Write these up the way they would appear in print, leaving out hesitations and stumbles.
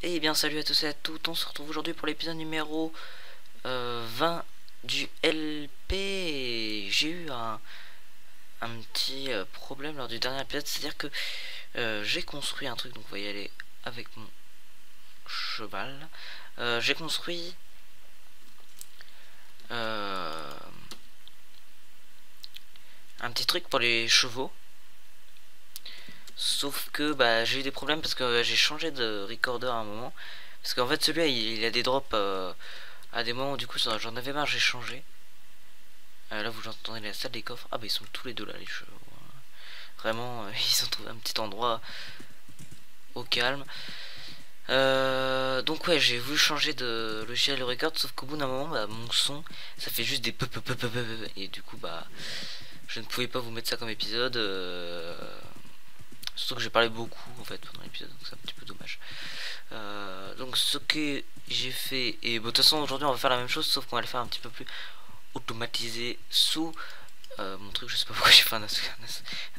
Et bien salut à tous et à toutes, on se retrouve aujourd'hui pour l'épisode numéro 20 du LP. Et j'ai eu un petit problème lors du dernier épisode, c'est-à-dire que j'ai construit un truc, donc on va y aller avec mon cheval. J'ai construit un petit truc pour les chevaux. Sauf que bah, j'ai eu des problèmes parce que j'ai changé de recorder à un moment. Parce qu'en fait celui-là il a des drops à des moments où du coup j'en avais marre, j'ai changé. Là vous entendez la salle des coffres. Ah bah ils sont tous les deux là les chevaux. Vraiment ils ont trouvé un petit endroit au calme. Donc ouais j'ai voulu changer de logiciel de record. Sauf qu'au bout d'un moment bah, mon son ça fait juste des peu. Et du coup bah je ne pouvais pas vous mettre ça comme épisode. Surtout que j'ai parlé beaucoup en fait pendant l'épisode, donc c'est un petit peu dommage. Donc ce que j'ai fait, et bon, de toute façon aujourd'hui on va faire la même chose, sauf qu'on va le faire un petit peu plus automatisé sous mon truc, je sais pas pourquoi j'ai fait un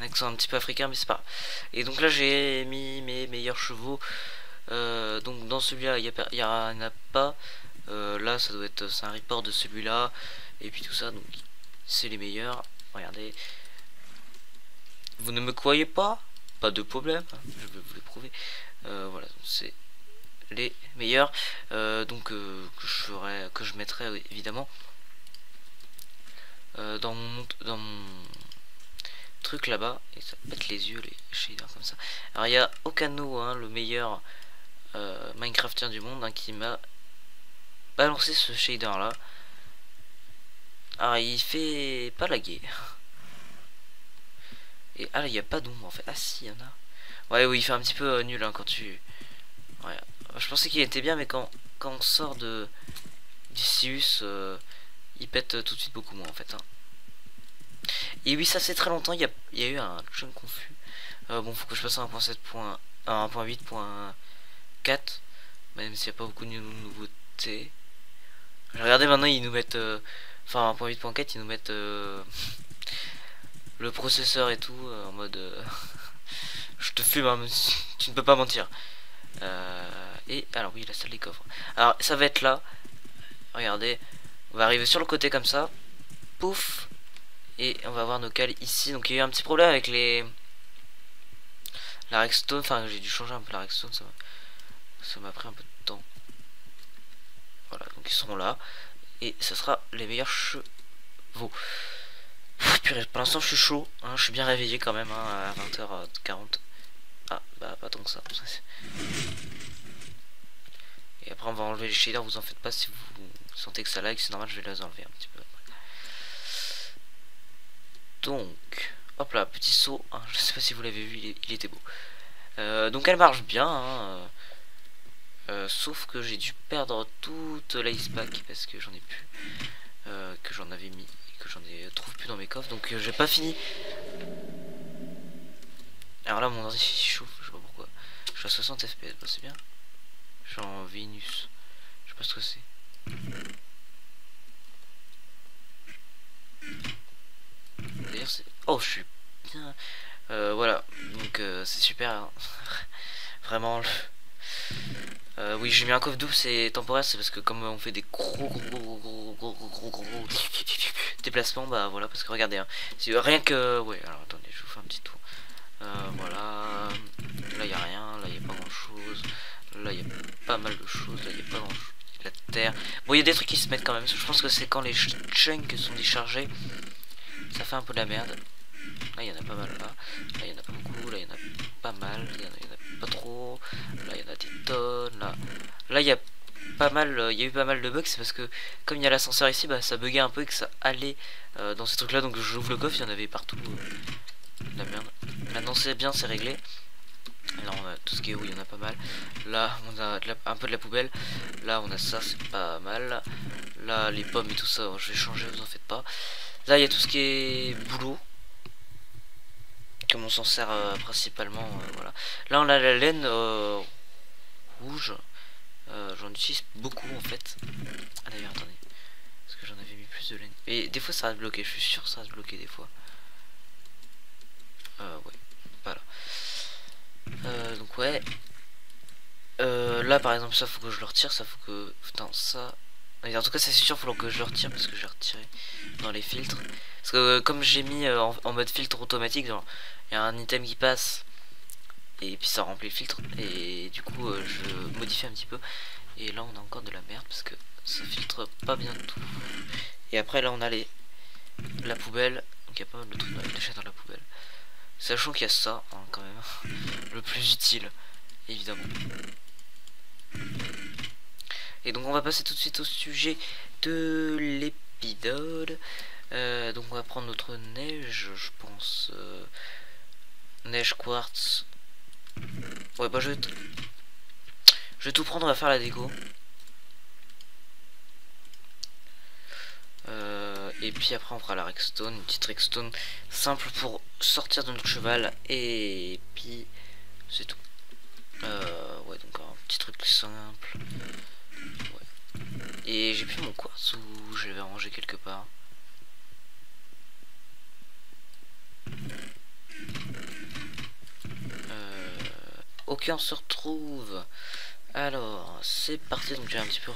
accent un petit peu africain, mais c'est pas grave. Et donc là j'ai mis mes meilleurs chevaux. Donc dans celui-là il y en a pas. Là ça doit être, c'est un report de celui-là, et puis tout ça, donc c'est les meilleurs. Regardez, vous ne me croyez pas? Pas de problème, je vais vous les prouver. Voilà, c'est les meilleurs. Que je mettrai évidemment dans mon truc là-bas. Et ça pète les yeux les shaders comme ça. Alors il y a Okano, hein, le meilleur Minecraftien du monde, hein, qui m'a balancé ce shader là. Alors il fait pas laguer. Et ah là il n'y a pas d'ombre en fait. Ah si il y en a. Ouais oui il fait un petit peu nul, hein, quand tu. Ouais. Je pensais qu'il était bien, mais quand on sort du Sius, il pète tout de suite beaucoup moins en fait, hein. Et oui ça c'est très longtemps, il y a eu un jeune confus. Bon faut que je passe à 1.7. À 1.8.4, même s'il n'y a pas beaucoup de nouveautés. Regardez maintenant ils nous mettent enfin 1.8.4 ils nous mettent le processeur et tout en mode je te fume, hein, tu ne peux pas mentir. Et alors oui la salle des coffres. Alors ça va être là. Regardez, on va arriver sur le côté comme ça. Pouf. Et on va avoir nos cales ici. Donc il y a eu un petit problème avec la redstone. Enfin j'ai dû changer un peu la redstone. Ça m'a pris un peu de temps. Voilà, donc ils seront là. Et ce sera les meilleurs chevaux. Purée, pour l'instant je suis chaud, hein, je suis bien réveillé quand même, hein, à 20h40. Ah bah pas tant que ça. Et après on va enlever les shaders, vous en faites pas si vous sentez que ça lag, c'est normal, je vais les enlever un petit peu. Donc, hop là, petit saut, hein, je sais pas si vous l'avez vu, il était beau. Donc elle marche bien, hein, sauf que j'ai dû perdre toute l'ice pack parce que j'en ai plus, que j'en avais mis et que j'en ai trouve plus dans mes coffres, donc j'ai pas fini. Alors là mon ordi il chauffe, je sais pas pourquoi. Je suis à 60 fps, bah, c'est bien. Je suis en Vénus, je sais pas ce que c'est. D'ailleurs c'est... Oh je suis bien. Voilà, donc c'est super, hein. Vraiment. Oui j'ai mis un coffre double, c'est temporaire, c'est parce que comme on fait des gros déplacements, bah voilà, parce que regardez, hein, rien que... Ouais alors attendez, je vous fais un petit tour. Voilà, là il n'y a rien, là il n'y a pas grand chose, là il y a pas mal de choses, là il n'y a pas grand chose, la terre. Bon il y a des trucs qui se mettent quand même, je pense que c'est quand les chunks sont déchargés, ça fait un peu de la merde. Là il y en a pas mal, là il y en a pas beaucoup, là il y en a pas mal, il y en a pas trop, là il y en a des tonnes, là il y a pas mal, il y a eu pas mal de bugs, c'est parce que comme il y a l'ascenseur ici, bah ça buguait un peu et que ça allait dans ces trucs là, donc j'ouvre le coffre, il y en avait partout. La merde. Maintenant c'est bien, c'est réglé. Alors on a tout ce qui est où il y en a pas mal. Là on a un peu de la poubelle. Là on a ça, c'est pas mal. Là les pommes et tout ça, je vais changer, vous en faites pas. Là il y a tout ce qui est boulot, comme on s'en sert principalement, voilà. Là on a la laine rouge. J'en utilise beaucoup en fait. Ah d'ailleurs attendez, parce que j'en avais mis plus de laine. Et des fois ça reste bloqué, je suis sûr que ça reste bloqué des fois. Ouais, voilà. Donc ouais. Là par exemple ça faut que je le retire, ça faut que... Putain ça... Et en tout cas c'est sûr faut que je le retire parce que j'ai retiré dans les filtres. Parce que comme j'ai mis en mode filtre automatique, genre il y a un item qui passe et puis ça remplit le filtre et du coup je modifie un petit peu. Et là on a encore de la merde parce que ça filtre pas bien tout. Et après là on a la poubelle, donc il y a pas mal de trucs à déchets dans la poubelle. Sachant qu'il y a ça hein, quand même, le plus utile évidemment. Et donc on va passer tout de suite au sujet de l'épisode. Donc on va prendre notre neige, je pense. Neige quartz. Ouais bah je vais tout prendre, on va faire la déco. Et puis après on fera la redstone, une petite redstone simple pour sortir de notre cheval. Et puis c'est tout. Ouais donc un petit truc simple. Ouais. Et j'ai plus mon quartz où je l'avais rangé quelque part. Ok on se retrouve. Alors c'est parti, donc j'ai un petit peu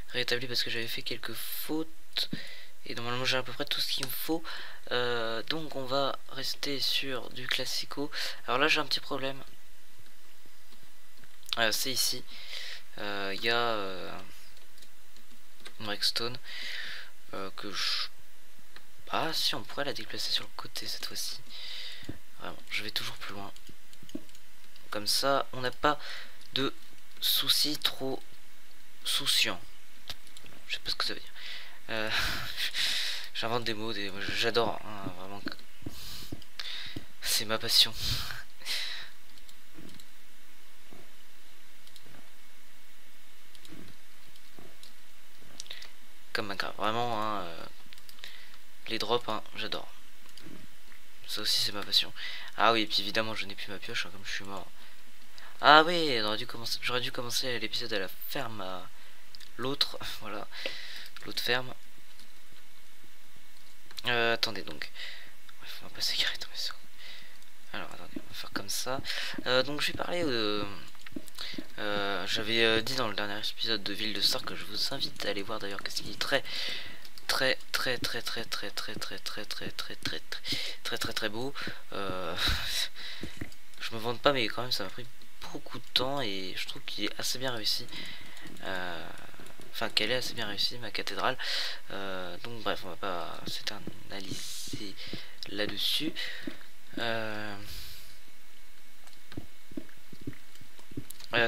rétabli parce que j'avais fait quelques fautes. Et normalement j'ai à peu près tout ce qu'il me faut. Donc on va rester sur du classico. Alors là j'ai un petit problème. C'est ici. Il y a une redstone que je... Ah si on pourrait la déplacer sur le côté cette fois-ci. Vraiment, je vais toujours plus loin. Comme ça on n'a pas de soucis trop souciants. Je sais pas ce que ça veut dire. J'invente des mots, j'adore, hein, vraiment. C'est ma passion. Comme Minecraft, vraiment, hein, les drops, hein, j'adore. Ça aussi c'est ma passion. Ah oui, et puis évidemment je n'ai plus ma pioche, hein, comme je suis mort. Ah oui, j'aurais dû commencer l'épisode à la ferme, à l'autre, voilà, l'autre ferme. Attendez donc. Bref, on va pas s'égarer dans mes secondes. Alors attendez, on va faire comme ça. Donc je vais parler j'avais dit dans le dernier épisode de Ville de Star que je vous invite à aller voir d'ailleurs, qu'est-ce qui est très très beau. Je me vante pas mais quand même ça m'a pris beaucoup de temps et je trouve qu'il est assez bien réussi. Enfin qu'elle est assez bien réussie ma cathédrale. Donc bref on va pas s'éternaliser là-dessus.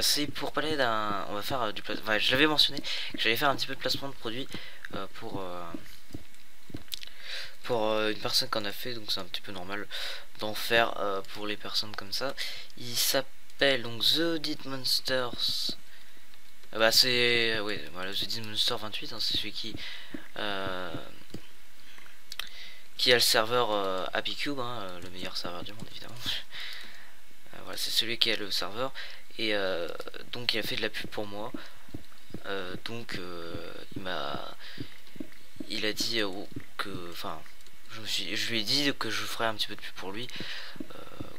C'est pour parler d'un... On va faire du placement... Enfin, je l'avais mentionné que j'allais faire un petit peu de placement de produits pour une personne qu'on a fait, donc c'est un petit peu normal d'en faire pour les personnes comme ça. Il s'appelle donc The Dead Monsters. Bah c'est... ouais, voilà, The Dead Monster 28, hein, c'est celui qui a le serveur Happy Cube, hein, le meilleur serveur du monde évidemment. Voilà, c'est celui qui a le serveur. Et donc il a fait de la pub pour moi. Donc il a dit que, enfin, je lui ai dit que je ferais un petit peu de pub pour lui,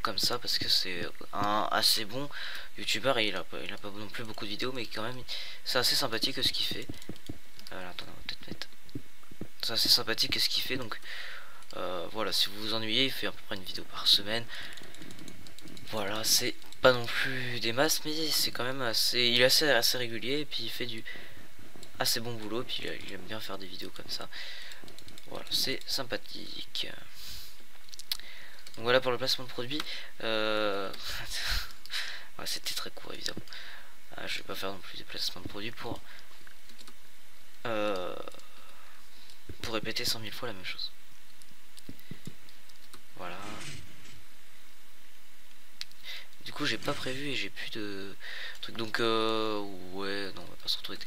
comme ça, parce que c'est un assez bon youtubeur et il a pas non plus beaucoup de vidéos, mais quand même c'est assez sympathique ce qu'il fait. Attendez, on va peut-être mettre. C'est assez sympathique ce qu'il fait, donc voilà, si vous vous ennuyez, il fait à peu près une vidéo par semaine. Voilà, c'est pas non plus des masses, mais c'est quand même assez... Il est assez régulier, et puis il fait du assez bon boulot, et puis il aime bien faire des vidéos comme ça. Voilà, c'est sympathique. Donc voilà pour le placement de produit. Ouais, c'était très court, évidemment. Je vais pas faire non plus des placements de produits pour répéter 100 000 fois la même chose. Voilà. Du coup j'ai pas prévu et j'ai plus de trucs, donc ouais, non on va pas se retrouver.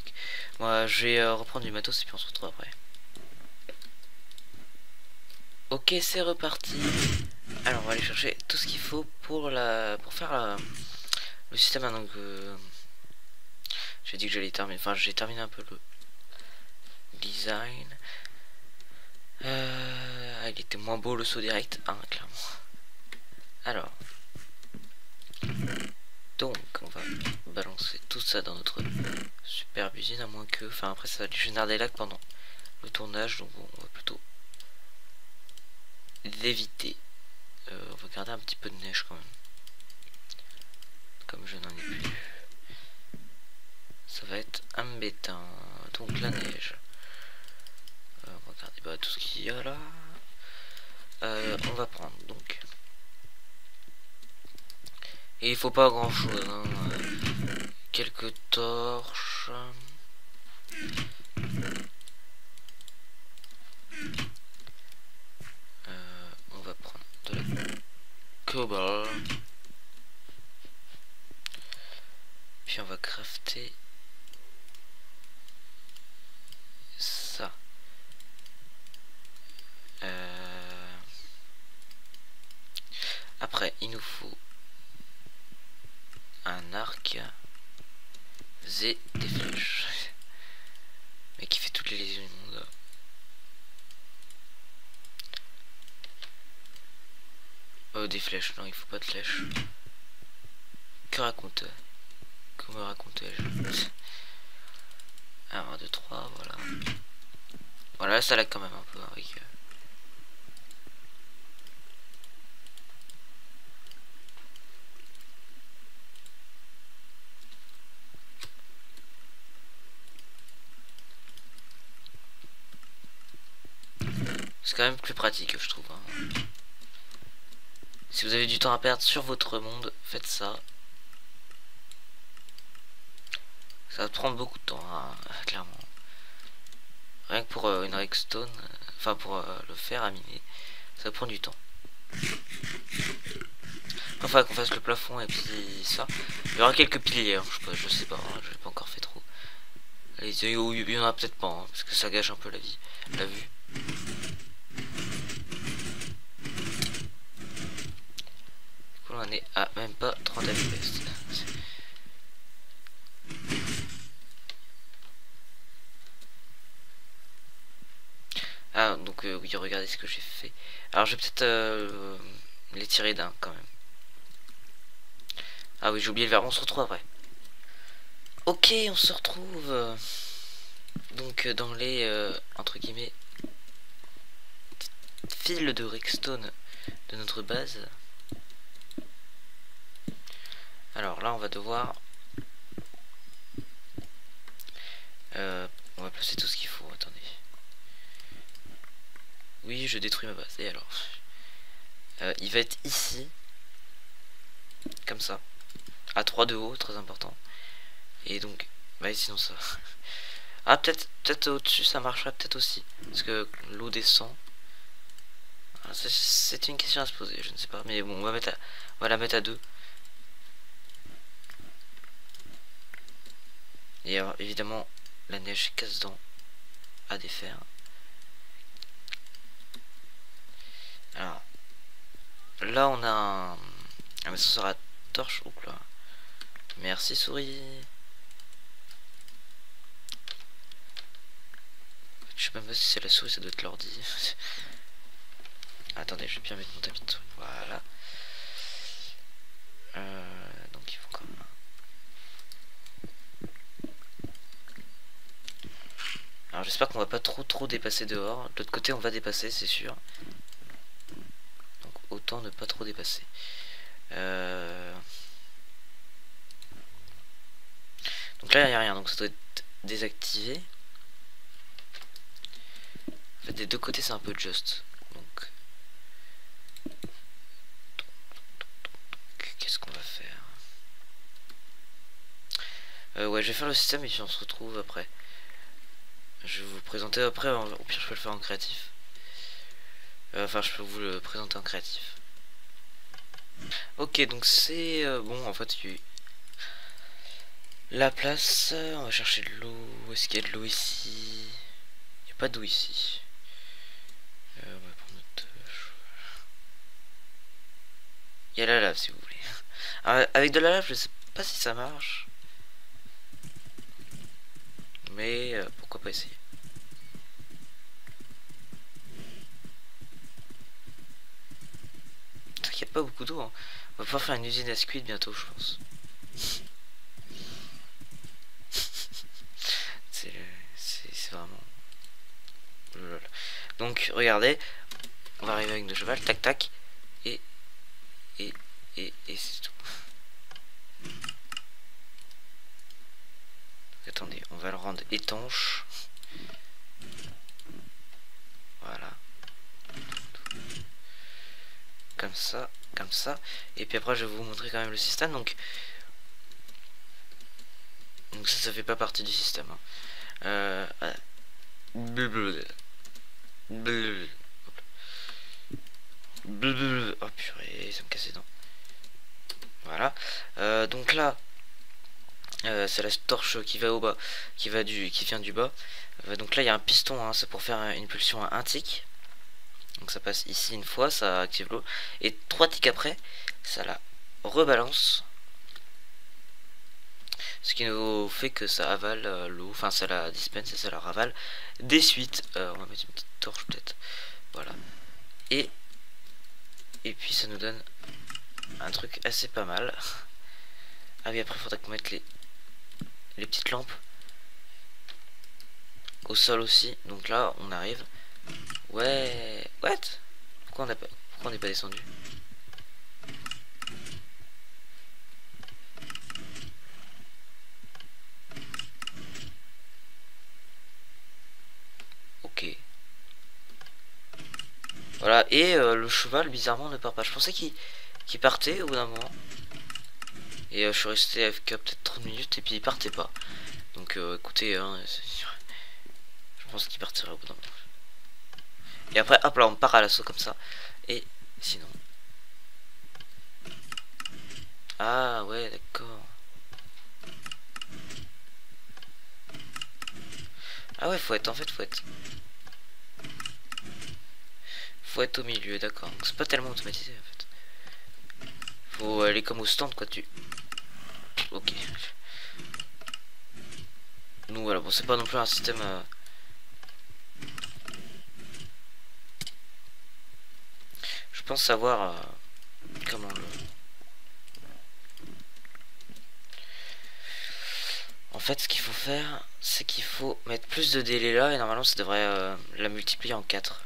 Moi je vais reprendre du matos et puis on se retrouve après. Ok, c'est reparti. Alors on va aller chercher tout ce qu'il faut pour faire le système, hein, donc j'ai dit que j'allais terminer, enfin j'ai terminé un peu le design. Il était moins beau le saut direct, hein, clairement. Alors Donc on va balancer tout ça dans notre superbe usine, à moins que... Enfin après ça génère des lags pendant le tournage, donc bon, on va plutôt l'éviter. On va garder un petit peu de neige quand même. Comme je n'en ai plus. Ça va être embêtant. Donc la neige. On va regarder bah, tout ce qu'il y a là. On va prendre donc. Et il faut pas grand chose. Hein. Quelques torches. On va prendre de la cobalt. Puis on va crafter ça. Après, il nous faut un arc et des flèches. Mais qui fait toutes les lésions du monde. Des flèches, non, il faut pas de flèches. Que raconte? Que me racontais-je? 1, 2, 3, voilà. Voilà, ça lag quand même un peu avec... C'est quand même plus pratique, je trouve. Hein. Si vous avez du temps à perdre sur votre monde, faites ça. Ça va prendre beaucoup de temps, hein, clairement. Rien que pour une redstone, enfin pour le fer à miner, ça va prendre du temps. Enfin, qu'on fasse le plafond et puis ça. Il y aura quelques piliers, hein, je sais pas, hein, je n'ai pas encore fait trop. Allez, il y en a peut-être pas, hein, parce que ça gâche un peu la vie, la vue. On en est à même pas 30 FPS. Ah, donc oui, regardez ce que j'ai fait. Alors, je vais peut-être les tirer d'un quand même. Ah oui, j'ai oublié le verbe, on se retrouve après. Ok, on se retrouve donc dans les, entre guillemets, fils de redstone de notre base. Alors là, on va devoir... on va placer tout ce qu'il faut, attendez. Oui, je détruis ma base. Et alors il va être ici. Comme ça. À 3 de haut, très important. Et donc, bah sinon ça... Ah, peut-être au-dessus, ça marchera peut-être aussi. Parce que l'eau descend. C'est une question à se poser, je ne sais pas. Mais bon, on va la mettre à 2. Et alors, évidemment, la neige casse-dents à défaire. Alors, là, on a un... Ah, mais ça sera torche. Oups là. Merci, souris. Je sais même pas si c'est la souris, ça doit être l'ordi. Attendez, je vais bien mettre mon tapis de souris. Voilà. Donc, il faut quand même... Alors j'espère qu'on va pas trop dépasser dehors. De l'autre côté on va dépasser, c'est sûr. Donc autant ne pas trop dépasser. Donc là il n'y a rien, donc ça doit être désactivé. En fait des deux côtés c'est un peu just. Donc qu'est-ce qu'on va faire? Ouais, je vais faire le système et puis on se retrouve après. Je vais vous le présenter après, au pire je peux le faire en créatif. Enfin je peux vous le présenter en créatif. Ok, donc c'est bon, en fait la place, on va chercher de l'eau. Est-ce qu'il y a de l'eau ici? Il n'y a pas d'eau ici. On va prendre notre... Il y a la lave si vous voulez. Alors, avec de la lave je sais pas si ça marche. Mais pourquoi pas essayer. Il n'y a pas beaucoup d'eau. Hein. On va pouvoir faire une usine à squid bientôt je pense. Donc regardez, on va arriver avec deux cheval, tac tac, et c'est tout. Attendez, on va le rendre étanche. Voilà. Comme ça, comme ça. Et puis après je vais vous montrer quand même le système. Donc ça fait pas partie du système. Hein. Oh purée, ça me casse les dents. Voilà. Donc là, c'est la torche qui va au bas, qui vient du bas. Donc là, il y a un piston, hein, c'est pour faire une pulsion à un tick. Donc ça passe ici une fois, ça active l'eau. Et 3 ticks après, ça la rebalance. Ce qui nous fait que ça avale l'eau, enfin ça la dispense et ça la ravale des suites. On va mettre une petite torche peut-être. Voilà. Et puis ça nous donne un truc assez pas mal. Ah oui, après il faudra qu'on mette les petites lampes au sol aussi. Donc là on arrive. Ouais. What? Pourquoi on n'est pas descendu? Ok. Voilà, et le cheval bizarrement ne part pas. Je pensais qu'il partait au bout d'un moment. Et je suis resté AFK peut-être 30 minutes et puis il partait pas. Donc écoutez, hein, je pense qu'il partirait au bout d'un moment. Et après, hop là, on part à l'assaut comme ça. Et sinon... Ah ouais, d'accord. Ah ouais, faut être, en fait, faut être au milieu, d'accord. Donc c'est pas tellement automatisé en fait. Faut aller comme au stand quoi, Ok. Donc voilà, bon c'est pas non plus un système... Je pense savoir comment le... En fait ce qu'il faut faire, c'est qu'il faut mettre plus de délai là et normalement ça devrait la multiplier en 4.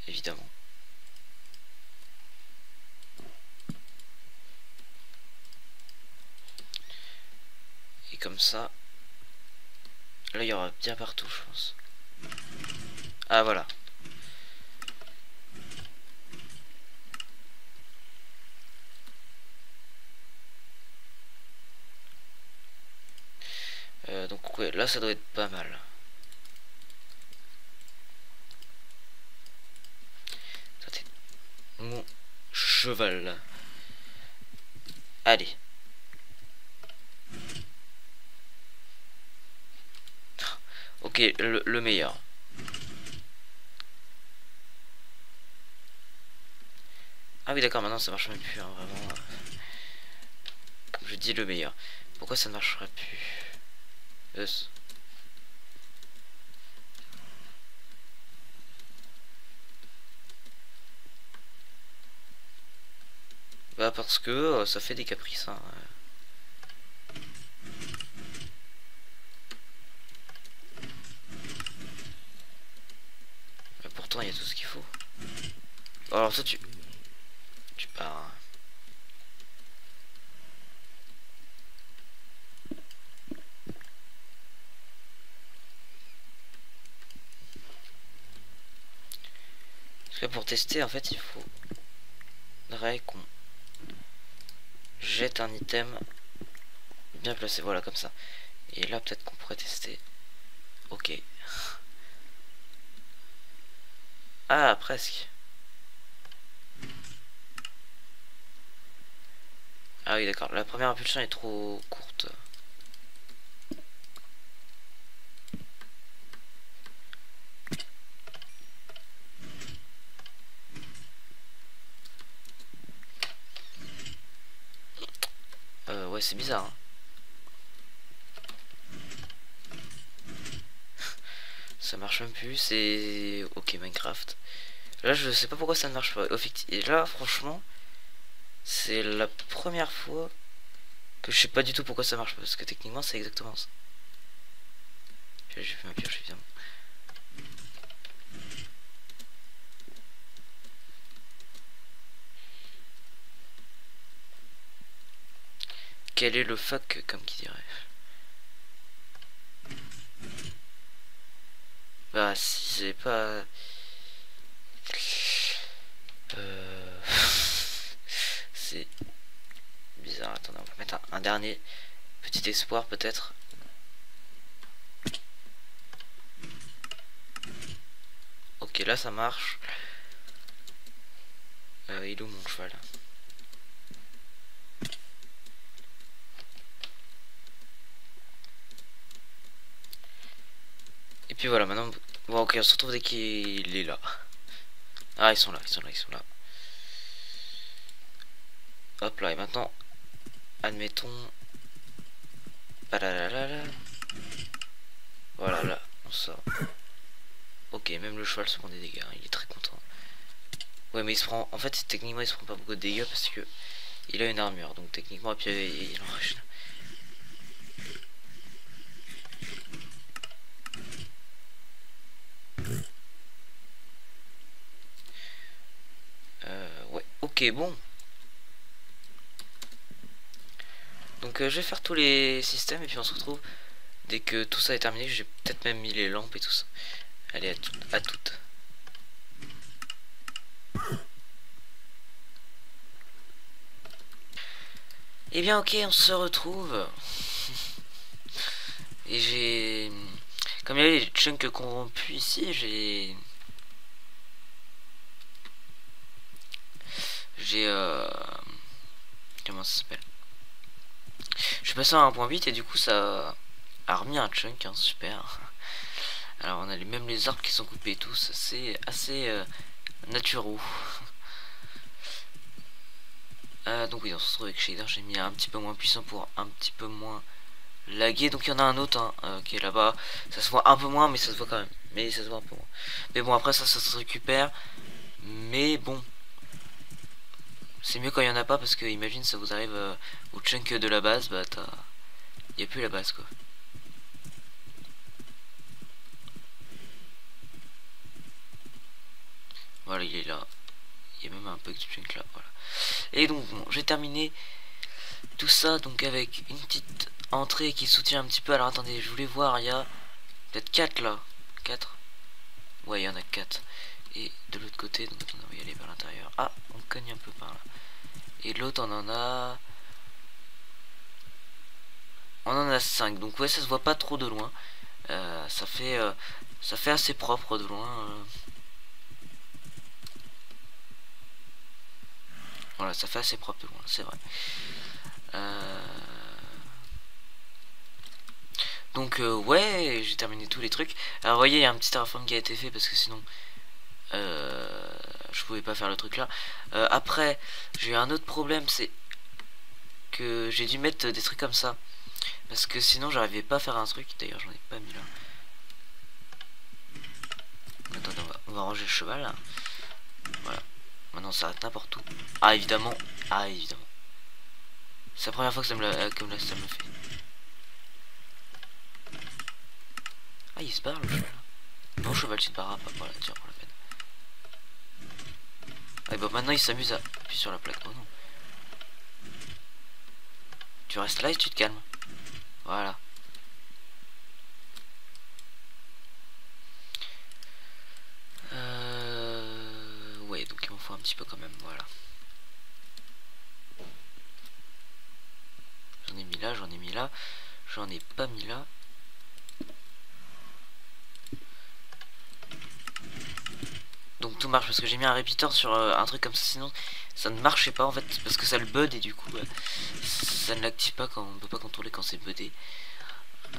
Évidemment. Et comme ça, là il y aura bien partout je pense. Ah voilà. Donc ouais, là ça doit être pas mal. Mon cheval. Allez. Ok, le meilleur. Ah oui d'accord, maintenant ça marche même plus, hein, vraiment. Comme je dis, le meilleur. Pourquoi ça ne marcherait plus? Bah parce que ça fait des caprices, hein. Mais pourtant il y a tout ce qu'il faut. Alors toi tu pars. Parce que pour tester en fait il faudrait qu'on jette un item bien placé, voilà comme ça. Et là peut-être qu'on pourrait tester. Ok. Ah presque. Ah oui d'accord, la première impulsion est trop courte. Ouais c'est bizarre, hein. Ça marche même plus, c'est... Ok Minecraft. Là je sais pas pourquoi ça ne marche pas. Et là franchement, C'est la première fois que je sais pas du tout pourquoi ça marche, parce que techniquement c'est exactement ça. J'ai fait ma pioche évidemment. Quel est le fuck, comme qui dirait. Bah si c'est pas... c'est bizarre, attendez, on va mettre un dernier petit espoir peut-être. Ok, là ça marche. Il est où mon cheval? Et puis voilà, maintenant... Bon ok, on se retrouve dès qu'il est là. Ah, ils sont là, ils sont là, ils sont là. Hop là, et maintenant, admettons... Ah là là là là. Voilà, là, on sort. Ok, même le cheval se prend des dégâts, hein, il est très content. Ouais, mais il se prend... En fait, techniquement, il se prend pas beaucoup de dégâts parce que... Il a une armure, donc techniquement, et puis il en rachète. Ouais, ok, bon. Donc je vais faire tous les systèmes et puis on se retrouve dès que tout ça est terminé. J'ai peut-être même mis les lampes et tout ça. Allez, à toutes. Et bien ok, on se retrouve. Et j'ai... Comme il y a les chunks corrompus ici, j'ai... Comment ça s'appelle? Je suis passé à 1.8 et du coup ça a remis un chunk, hein, super. Alors on a même les arbres qui sont coupés tous, c'est assez naturel. Donc oui, on se retrouve avec Shader, j'ai mis un petit peu moins puissant pour un petit peu moins laguer. Donc il y en a un autre hein, qui est là-bas, ça se voit un peu moins mais ça se voit quand même. Mais ça se voit un peu moins. Mais bon après ça se récupère. Mais bon, c'est mieux quand il y en a pas parce que imagine ça vous arrive au chunk de la base, bah il n'y a plus la base quoi. Voilà, il est là. Il y a même un bug de chunk là, voilà. Et donc bon, j'ai terminé tout ça donc avec une petite entrée qui soutient un petit peu. Alors attendez, je voulais voir, il y a peut-être 4 là. 4. Ouais, il y en a 4. Et de l'autre côté, donc on va y aller vers l'intérieur. Ah, on cogne un peu par là. Et l'autre on en a... On en a 5. Donc ouais, ça se voit pas trop de loin. Ça fait assez propre de loin. Voilà, ça fait assez propre de loin, c'est vrai. Donc ouais, j'ai terminé tous les trucs. Alors vous voyez, il y a un petit terraform qui a été fait parce que sinon je pouvais pas faire le truc là. Après, j'ai eu un autre problème, c'est que j'ai dû mettre des trucs comme ça. Parce que sinon j'arrivais pas à faire un truc. D'ailleurs j'en ai pas mis là. Attendez, on va ranger le cheval là. Voilà. Maintenant ça arrête n'importe où. Ah évidemment. Ah évidemment. C'est la première fois que ça me le fait. Ah il se barre le cheval. Non le cheval tu te barres pas. Voilà, tiens pour la peine. Ah et bah maintenant il s'amuse à appuyer sur la plaque. Oh non. Tu restes là et tu te calmes. Voilà. Ouais, donc il m'en faut un petit peu quand même, voilà. J'en ai mis là, j'en ai mis là, j'en ai pas mis là. Donc tout marche parce que j'ai mis un repeater sur un truc comme ça, sinon ça ne marchait pas en fait, parce que ça le bud et du coup ça ne l'active pas quand on ne peut pas contrôler quand c'est budé.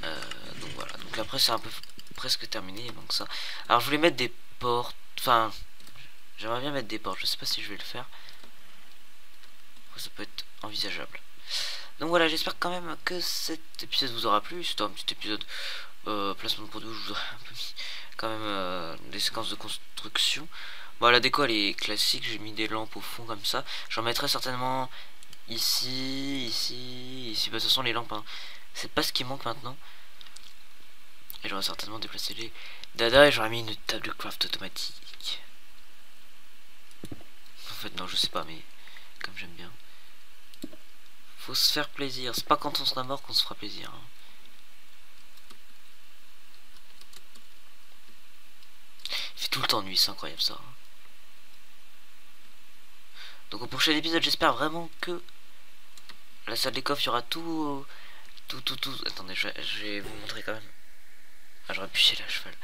Donc voilà, donc après c'est un peu presque terminé, donc ça. Alors je voulais mettre des portes, enfin j'aimerais bien mettre des portes, je sais pas si je vais le faire. Ça peut être envisageable. Donc voilà, j'espère quand même que cet épisode vous aura plu. C'était un petit épisode placement de produit où je vous aurais un peu mis quand même des séquences de construction. Bon, la déco elle est classique, j'ai mis des lampes au fond comme ça. J'en mettrai certainement ici, ici, ici. Bah, de toute façon, les lampes, hein, c'est pas ce qui manque maintenant. Et j'aurais certainement déplacé les dada et j'aurais mis une table de craft automatique. En fait, non, je sais pas, mais comme j'aime bien. Faut se faire plaisir. C'est pas quand on sera mort qu'on se fera plaisir. Hein. Il fait tout le temps nuit, c'est incroyable ça. Donc au prochain épisode, j'espère vraiment que la salle des coffres, il y aura tout. Tout. Attendez, je vais vous montrer quand même. Ah, j'aurais pu chier la cheval.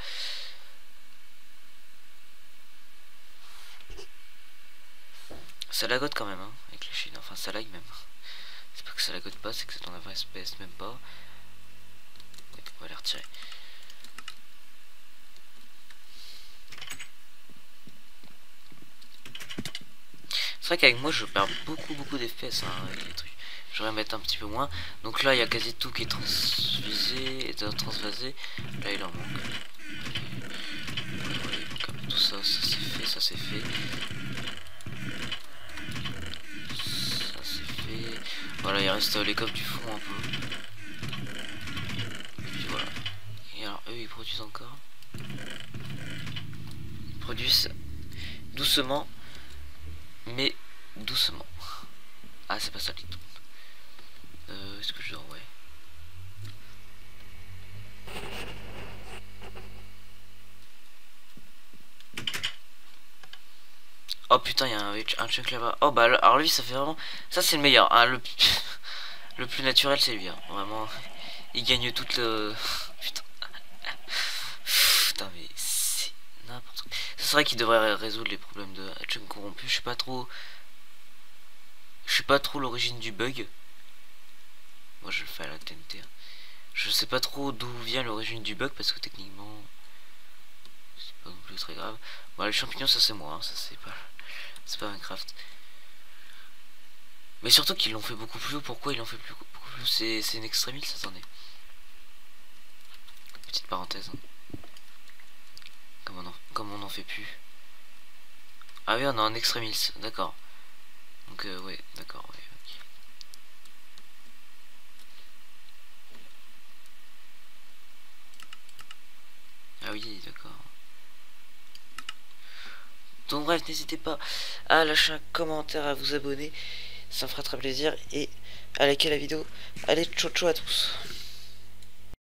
Ça lagote quand même, hein, avec les chines. Enfin, ça lag même. C'est pas que ça lagote pas, c'est que c'est en 20 FPS, même pas. Oui, on va les retirer. C'est vrai qu'avec moi, je perds beaucoup d'FPS, hein, avec les trucs. J'aurais mettre un petit peu moins. Donc là, il y a quasi tout qui est transvisé et transvasé. Là, il en manque. Ouais, il manque un peu tout ça. Ça c'est fait, ça c'est fait. Ça c'est fait. Voilà, il reste les coffres du fond un peu. Et puis voilà. Et alors, eux, ils produisent encore. Ils produisent doucement, mais doucement. Ah, c'est pas ça du tout. Est-ce que je dors? Ouais. Oh putain, il y a un chunk là-bas. Oh bah alors lui, ça fait vraiment. Ça, c'est le meilleur. Hein, le plus naturel, c'est lui. Hein. Vraiment, il gagne toute le. Putain. Putain, mais c'est n'importe quoi. C'est vrai qu'il devrait résoudre les problèmes de chunk corrompu. Je sais pas trop. Je sais pas trop l'origine du bug. Moi, je le fais à la TNT. Hein. Je sais pas trop d'où vient l'origine du bug parce que techniquement, c'est pas non plus très grave. Bon, les champignons, ça c'est moi. Hein. Ça c'est pas Minecraft. Mais surtout qu'ils l'ont fait beaucoup plus haut. Pourquoi ils l'ont fait beaucoup plus haut? C'est une extrémile, ça, attendez. Petite parenthèse. Hein. Comme on en fait plus. Ah oui, on a un extrémils, d'accord. Donc ouais, d'accord, ouais, ok. Ah oui, d'accord. Donc bref, n'hésitez pas à lâcher un commentaire, à vous abonner. Ça me fera très plaisir. Et à liker la vidéo. Allez, ciao ciao à tous.